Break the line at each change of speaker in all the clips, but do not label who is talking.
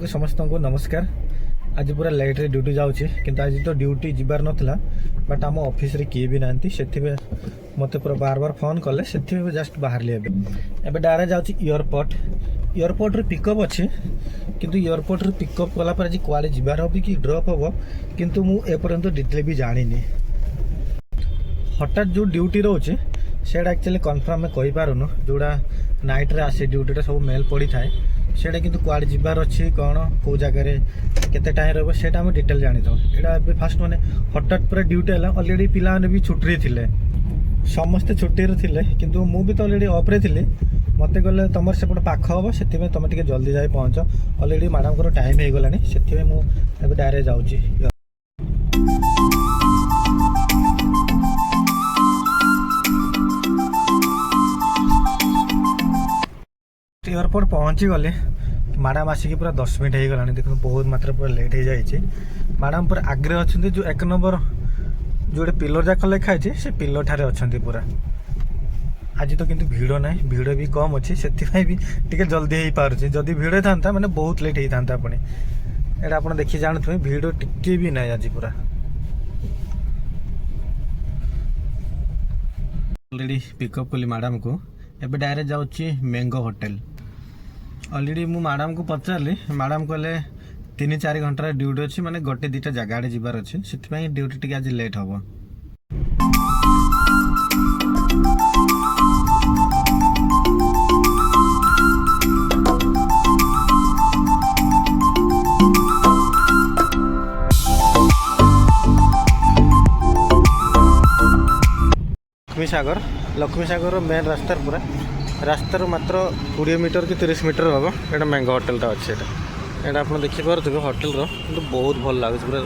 समस्त को नमस्कार। आज पूरा लेट रे ड्यूटी जाऊँगी किंतु आज तो ड्यूटी जीवार नाला बट आम ऑफिस रे किए भी ना से मत पूरा बार बार फोन कले से जस्ट बाहर एवं डायरेक्ट जाऊँगी एयरपोर्ट रे पिकअप अच्छे किंतु एयरपोर्ट रे पिकअप कला आज कुआड़े जीवार हम कि ड्रप हम किंतु मु एपर्यंत डिटेल भी जानी हठात जो ड्यूटी रोचे से एक्चुअली कन्फर्म में कही पारुनु जोड़ा नाइट रे आसे ड्यूटी सब मेल पड़ी थाए सेटा किंतु कुआड़े जीवार अच्छी कौन कौ जगार केते टाइम रहा से डिटेल जानी था यहाँ फास्ट माने हठात पूरा ड्यूटी है अलरेडी पिला भी छुट्टी थे समस्ते छुट्टी थे किंतु मु भी तो अलरेडी ऑफ थी मत गले तुम सेपट पाख हम से तुम टे जल्दी जाए पहुँच अलरेडी मैडम को टाइम हो गलानी से मुझे डायरेक्ट जाऊँगी। एयरपोर्ट पहुँची गले मैडम आसिक पूरा 10 मिनट हो गलानी देखो बहुत मात्रा पूरा लेट हो जाए मैडम पूरा आगे अच्छा जो 1 नंबर जो पिलर जाक लिखाई से पिलर ठारे अच्छा पूरा आज तो किंतु भीड़ ना भीड़ भी कम अच्छी से भी टे जल्दी हो पारे जदि भीड़ था मैंने बहुत लेट होता अपनी एटा आप देखी जानते भीड़ टिके भी ना आज पूरा ऑलरेडी पिकअप कली मैडम को एबे डायरेक्ट जाऊँगी मैंगो होटल ऑलरेडी मु मैडम को पचारि मैडम कहले 3-4 घंटा ड्यूटी अच्छी माने गोटे 2टा जगह जीवार अच्छे से ड्यूटी टी आज लेट हम। लक्ष्मी सागर मेन रास्तार पूरा रास्तार मात्र 20 मीटर कि 30 मीटर हम यहाँ मैंगो होटेलटा अच्छे यहाँ आप देखिपे होटेल तो बहुत भल लगे पूरा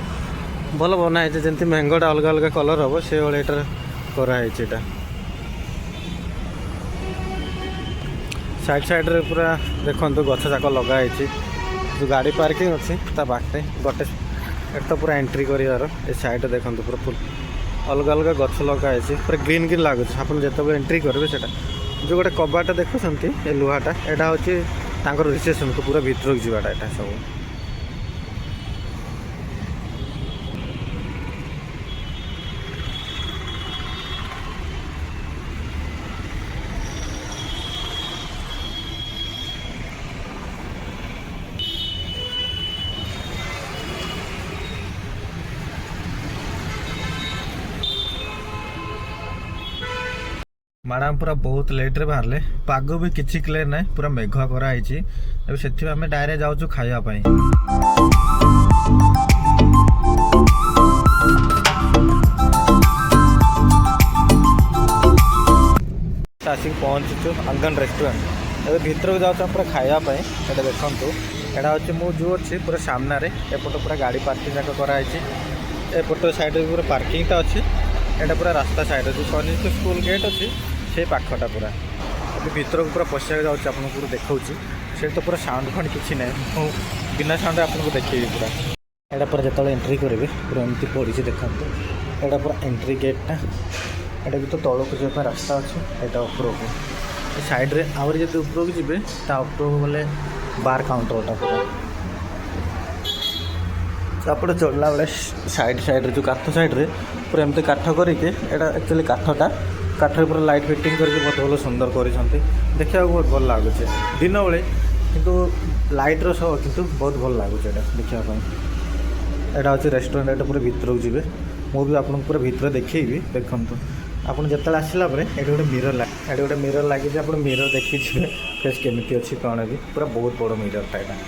भल बनाई जमी मैंगोटा अलग अलग कलर हम से भाई यहाँ कराई साइड साइड रे पूरा देखो गछ जाक लगाई जो गाड़ी पार्किंग अच्छी बाटे गोटे तो पूरा एंट्री कर साइड देखो पूरा फुल अलग अलग गछ लगाई पूरा ग्रीन ग्रीन लगुच आप जो एंट्री करेंगे से जो गोटे कबाटा देखुं लुहाटा यहाँ हूँ रिसेप्शन को पूरा भीतर जावाटा यहाँ सब मैडम पूरा बहुत लेट रे बाहर पाग भी किसी क्लियर ना पूरा मेघुआ कराई से आम डायरेक्ट जाऊँ खावाई आसिक पहुँचु अंगन रेस्टोरेंट ए भर को जाऊँ पूरा खावाई ये देखूँ यहाँ हूँ मु जो अच्छी पूरा सामने एपट पूरा गाड़ी पार्किंग जाक कराई एपट साइड पूरा पार्किंगटा अच्छी यहाँ पूरा रास्ता साइड जो कनिष्ठ स्कूल गेट अच्छी से पाखटा पूरा भर को पूरा पशिया जाऊँ आपको देखा से तो पूरा साउंड फाउंड किसी ना बिना साउंड आपको देखिए पूरा यहाँ पूरा जो एंट्री करेंगे पूरा एमती पड़ी देखा यहाँ पूरा एंट्री गेटा यहाँ भी तो तौक जाए रास्ता अच्छे यहाँ उपरक साइड रे आवर जब उपरक जी उपरक गले बार काउंटरटा पूरा आप चढ़ला बेले साइड साइड जो काठ साइड रे पूरा एमती काठ करके यहाँ एक्चुअली काठटा काठ पूरा लाइट फिटिंग करके बहुत भल सुंदर कर देखा बहुत भल लगुच दिन बेले किंतु लाइट शो किंतु बहुत भल लगुच देखापी यहाँ हूँ रेस्टोरेंट यहाँ पूरा भर को जी मुझे आपको पूरा भर देखी देखूँ आप जो आसला ये गोटे मिरर लगे आप मिरर देखी फेस केमी अच्छी कौन भी पूरा बहुत बड़ मिररटा यहाँ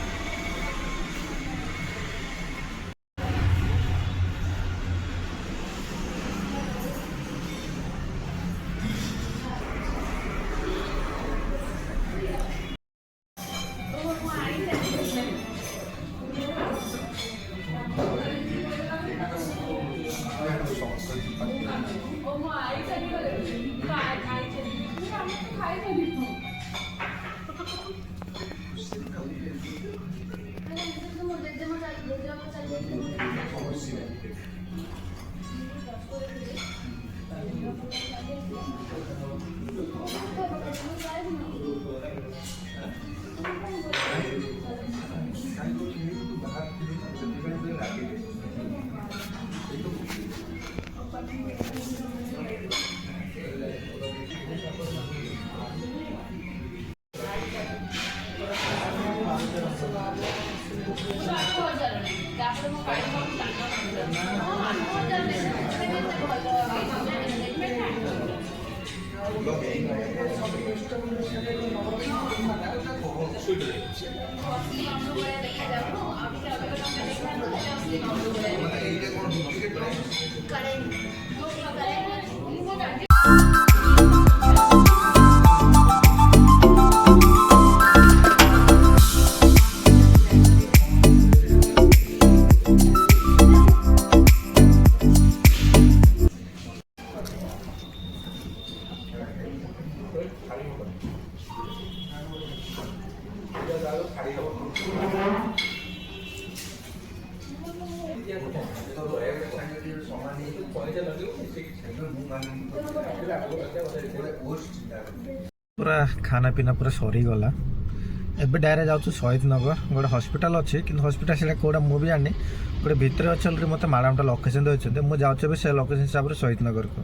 पूरा खाना पीना पूरा सरीगला एबे डायरेक्ट जाऊँ शहीद नगर गोटे हस्पिटाल अच्छी कि हस्पिटाल से कौटा मुझे जानी गोटे भितर अच्छे मत मैडम लोकेशन देते मुझे जाऊँ से लोकेशन हिसाब से शहीद नगर को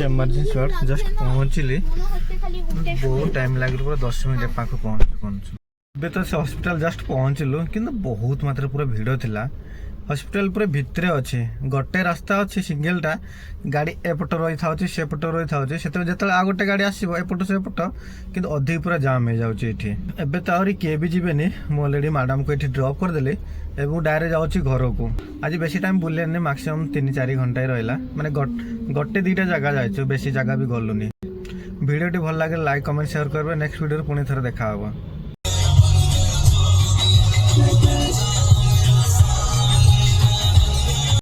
इमरजेंसी वार्ड जस्ट पहुँचली बहुत टाइम लगे पूरा 10 मिनट पाख पहुँचु ଏବେ ତ ସେ ହସ୍ପିଟାଲ ଜଷ୍ଟ ପହଞ୍ଚିଲୁ କିନ୍ତୁ ବହୁତ ମାତ୍ରାରେ ପୁରା ଭିଡ଼ ଥିଲା ହସ୍ପିଟାଲ ପୁରା ଭିତରେ ଅଛି ଗୋଟେ ରାସ୍ତା ଅଛି ସିଙ୍ଗଲଟା ଗାଡ଼ି ଏପଟ ରହିଥାଉଛି ସେପଟ ରହିଥାଉଛି ସେତେବେଳେ ଯେତେବେଳେ ଆଉ ଗୋଟେ ଗାଡ଼ି ଆସିବ ଏପଟ ସେପଟ କିନ୍ତୁ ଅଧିକ ପୁରା ଜାମ୍ ହେଇଯାଉଛି ଏଠି ଏବେ ତ ଆହୁରି କିଏ ବି ଯିବେନି ମୁଁ ଅଲରେଡ଼ି ମ୍ୟାଡ଼ାମକୁ ଏଠି ଡ୍ରପ୍ କରିଦେଲି ଏବଂ ଡାଇରେକ୍ଟ ଯାଉଛି ଘରକୁ ଆଜି ବେଶୀ ଟାଇମ୍ ବୁଲିବାନି ମାକ୍ସିମମ୍ 3-4 ଘଣ୍ଟା ହିଁ ରହିଲା ମାନେ ଗୋଟେ ଦୁଇଟା ଜାଗା ଯାଇଛୁ ବେଶୀ ଜାଗା ବି ଗଲୁନି ଭିଡ଼ିଓଟି ଭଲ ଲାଗେ ଲାଇକ୍ କମେଣ୍ଟ ସେୟାର କରିବେ ନେକ୍ସଟ ଭିଡ଼ିଓରେ ପୁଣି ଥରେ ଦେଖା ହେବ।